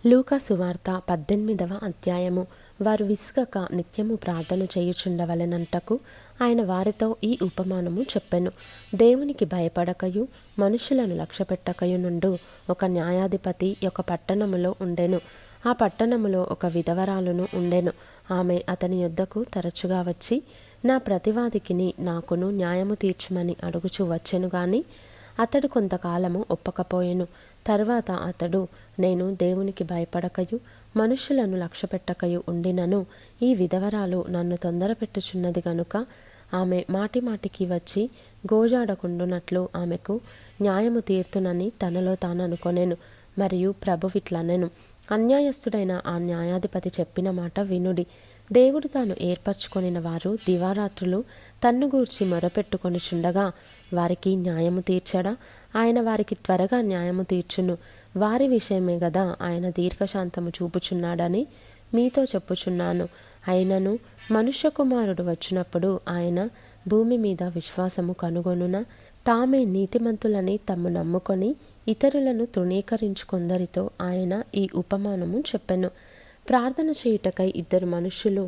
లూకా సువార్త 18వ అధ్యాయము. వారు విసుగక నిత్యము ప్రార్థన చేయుచుండవలెనంటకు ఆయన వారితో ఈ ఉపమానము చెప్పెను. దేవునికి భయపడకయు మనుషులను లక్ష్యపెట్టకయు నుండు ఒక న్యాయాధిపతి ఒక పట్టణములో ఉండెను. ఆ పట్టణములో ఒక విధవరాలును ఉండెను. ఆమె అతని యొద్దకు తరచుగా వచ్చి, నా ప్రతివాదికిని నాకును న్యాయము తీర్చుమని అడుగుచూ వచ్చెను గాని అతడు కొంతకాలము ఒప్పకపోయెను. తరువాత అతడు, నేను దేవునికి భయపడకయు మనుషులను లక్ష్యపెట్టకయు ఉండినను ఈ విధవరాలు నన్ను తొందరపెట్టుచున్నది గనుక ఆమె మాటిమాటికి వచ్చి గోజాడకుండునట్లు ఆమెకు న్యాయము తీర్తునని తనలో తాను అనుకొనెను. మరియు ప్రభువిట్లనెను, అన్యాయస్తుడైన ఆ న్యాయాధిపతి చెప్పిన మాట వినుడి. దేవుడు తాను ఏర్పరచుకొనిన వారు దివారాత్రులు తన్ను గూర్చి మొరపెట్టుకొనిచుండగా వారికి న్యాయము తీర్చడా? ఆయన వారికి త్వరగా న్యాయము తీర్చును. వారి విషయమే గదా ఆయన దీర్ఘశాంతము చూపుచున్నాడని మీతో చెప్పుచున్నాను. అయినను మనుష్య కుమారుడు వచ్చినప్పుడు ఆయన భూమి మీద విశ్వాసము కనుగొనునా? తామే నీతిమంతులని తమ్ము నమ్ముకొని ఇతరులను తృణీకరించుకొందరితో ఆయన ఈ ఉపమానము చెప్పెను. ప్రార్థన చేయుటకై ఇద్దరు మనుష్యులు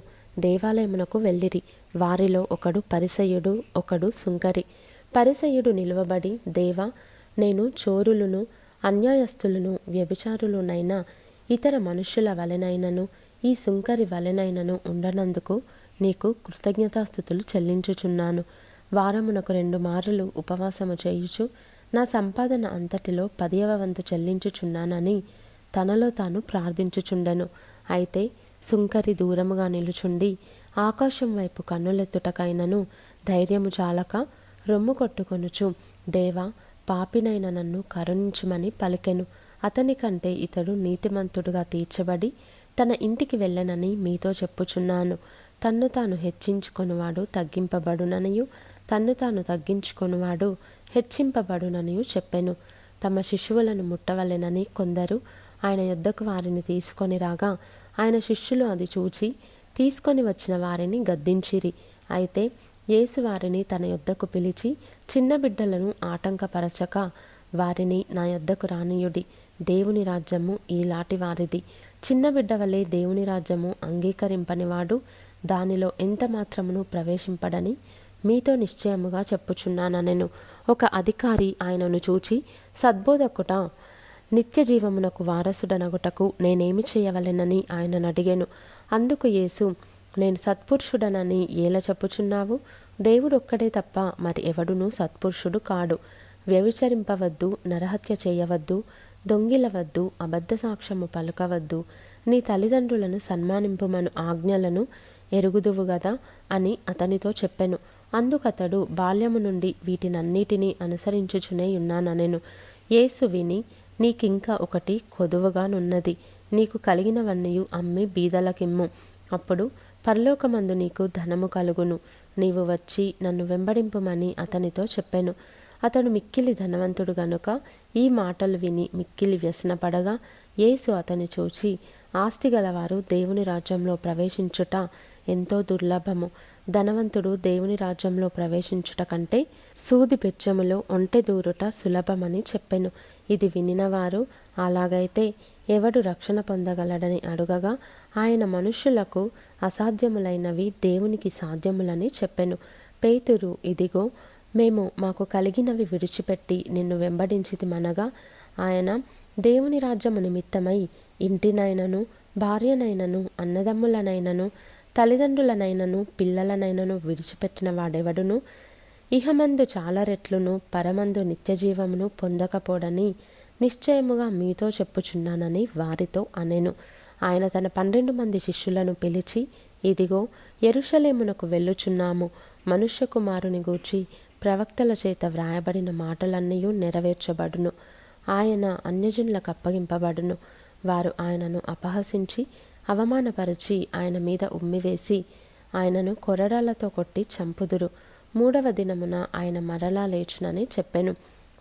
దేవాలయమునకు వెళ్ళిరి. వారిలో ఒకడు పరిసయ్యుడు, ఒకడు సుంకరి. పరిసయ్యుడు నిలువబడి, దేవా, నేను చోరులను, అన్యాయస్తులను, వ్యభిచారులునైనా ఇతర మనుష్యుల వలెనైనను ఈ సుంకరి వలెనైనను ఉండనందుకు నీకు కృతజ్ఞతాస్థుతులు చెల్లించుచున్నాను. వారమునకు 2 మారులు ఉపవాసము చేయుచు నా సంపాదన అంతటిలో 10వ వంతు చెల్లించుచున్నానని తనలో తాను ప్రార్థించుచుండెను. అయితే సుంకరి దూరముగా నిలుచుండి ఆకాశం వైపు కన్నులెత్తుటకైనను ధైర్యము చాలక రొమ్ము కొట్టుకొనుచు, దేవా, పాపినైన నన్ను కరుణించుమని పలికెను. అతని కంటే ఇతడు నీతిమంతుడుగా తీర్చబడి తన ఇంటికి వెళ్ళనని మీతో చెప్పుచున్నాను. తన్ను తాను హెచ్చించుకొనువాడు తగ్గింపబడుననియు తన్ను తాను తగ్గించుకొనువాడు హెచ్చింపబడుననియు చెప్పెను. తమ శిశువులను ముట్టవలెనని కొందరు ఆయన యొద్దకు వారిని తీసుకొని రాగా ఆయన శిష్యులు అది చూచి తీసుకొని వచ్చిన వారిని గద్దించిరి. అయితే యేసు వారిని తన యొద్దకు పిలిచి, చిన్న బిడ్డలను ఆటంకపరచక వారిని నా యొద్దకు రానియుడి. దేవుని రాజ్యము ఈలాటి వారిది. చిన్న బిడ్డ వలె దేవుని రాజ్యము అంగీకరింపనివాడు దానిలో ఎంత మాత్రమును ప్రవేశింపడని మీతో నిశ్చయముగా చెప్పుచున్నానెను. ఒక అధికారి ఆయనను చూచి, సద్బోధకుట, నిత్య జీవమునకు వారసుడనగుటకు నేనేమి చేయవలెనని ఆయనను అడిగెను. అందుకు యేసు, నేను సత్పురుషుడనని ఏలా చెప్పుచున్నావు? దేవుడు ఒక్కడే తప్ప మరి ఎవడునూ సత్పురుషుడు కాడు. వ్యభిచరింపవద్దు, నరహత్య చేయవద్దు, దొంగిలవద్దు, అబద్ధ సాక్ష్యము పలుకవద్దు, నీ తల్లిదండ్రులను సన్మానింపుమను ఆజ్ఞలను ఎరుగుదువు గదా అని అతనితో చెప్పెను. అందుకతడు, బాల్యము నుండి వీటినన్నిటినీ అనుసరించుచునే ఉన్నాననెను. యేసు విని, నీకింకా ఒకటి కొదువగానున్నది. నీకు కలిగినవన్నీయు అమ్మి బీదలకిమ్ము. అప్పుడు పరలోకమందు నీకు ధనము కలుగును. నీవు వచ్చి నన్ను వెంబడింపుమని అతనితో చెప్పెను. అతడు మిక్కిలి ధనవంతుడు గనుక ఈ మాటలు విని మిక్కిలి వ్యసనపడగా యేసు అతని చూచి, ఆస్తి గలవారు దేవుని రాజ్యంలో ప్రవేశించుట ఎంతో దుర్లభము. ధనవంతుడు దేవుని రాజ్యంలో ప్రవేశించుట కంటే సూది బెచ్చములో ఒంటె దూరుట సులభమని చెప్పెను. ఇది వినినవారు, అలాగైతే ఎవడు రక్షణ పొందగలడని అడుగగా ఆయన మనుష్యులకు అసాధ్యములైనవి దేవునికి సాధ్యములని చెప్పెను. పేతురు, ఇదిగో, మేము మాకు కలిగినవి విడిచిపెట్టి నిన్ను వెంబడించితిమనగా ఆయన, దేవుని రాజ్యము నిమిత్తమై ఇంటినైనను, భార్యనైనను, అన్నదమ్ములనైనను, తల్లిదండ్రులనైనను, పిల్లలనైనను విడిచిపెట్టిన వాడెవడును ఇహమందు చాలా రెట్లును పరమందు నిత్యజీవమును పొందకపోడని నిశ్చయముగా మీతో చెప్పుచున్నానని వారితో అనెను. ఆయన తన 12 మంది శిష్యులను పిలిచి, ఇదిగో, యెరూషలేమునకు వెళ్ళుచున్నాము. మనుష్య కుమారుని గూర్చి ప్రవక్తల చేత వ్రాయబడిన మాటలన్నీయూ నెరవేర్చబడును. ఆయన అన్యజనులకు అప్పగింపబడును. వారు ఆయనను అపహసించి అవమానపరిచి ఆయన మీద ఉమ్మివేసి ఆయనను కొరడాలతో కొట్టి చంపుదురు. 3వ దినమున ఆయన మరలా లేచునని చెప్పెను.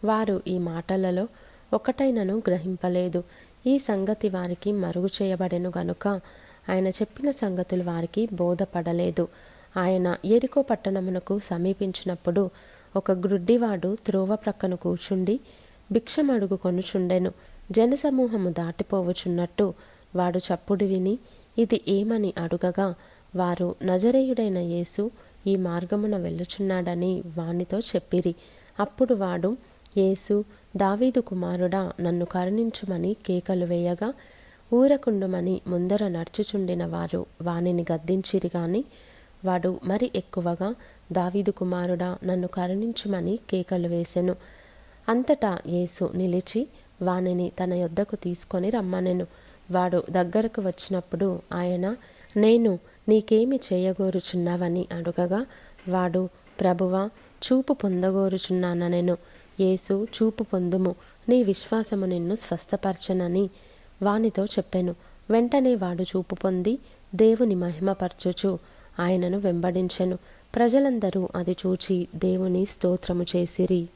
వారు ఈ మాటలలో ఒకటైనను గ్రహింపలేదు. ఈ సంగతి వారికి మరుగు చేయబడెను గనుక ఆయన చెప్పిన సంగతులు వారికి బోధపడలేదు. ఆయన యెరికో పట్టణమునకు సమీపించినప్పుడు ఒక గ్రుడ్డివాడు త్రోవ ప్రక్కన కూర్చుండి భిక్షమడుగు కొనుచుండెను. జనసమూహము దాటిపోవచున్నట్టు వాడు చప్పుడు విని ఇది ఏమని అడుగగా, వారు నజరేయుడైన యేసు ఈ మార్గమున వెళ్ళుచున్నాడని వానితో చెప్పిరి. అప్పుడు వాడు, యేసు, దావీదు కుమారుడా, నన్ను కరుణించుమని కేకలు వేయగా, ఊరకుండుమని ముందర నడుచుచుండిన వారు వానిని గద్దించిరి గాని వాడు మరి ఎక్కువగా, దావీదు కుమారుడా, నన్ను కరుణించుమని కేకలు వేసెను. అంతటా యేసు నిలిచి వానిని తన యొద్దకు తీసుకొని రమ్మనెను. వాడు దగ్గరకు వచ్చినప్పుడు ఆయన, నేను నీకేమి చేయగోరుచున్నావని అడుగగా, వాడు, ప్రభువా, చూపు పొందగోరుచున్నానెను. యేసు, చూపు పొందుము, నీ విశ్వాసము నిన్ను స్వస్థపరచనని వానితో చెప్పెను. వెంటనే వాడు చూపు పొంది దేవుని మహిమపరచుచు ఆయనను వెంబడించెను. ప్రజలందరూ అది చూచి దేవుని స్తోత్రము చేసిరి.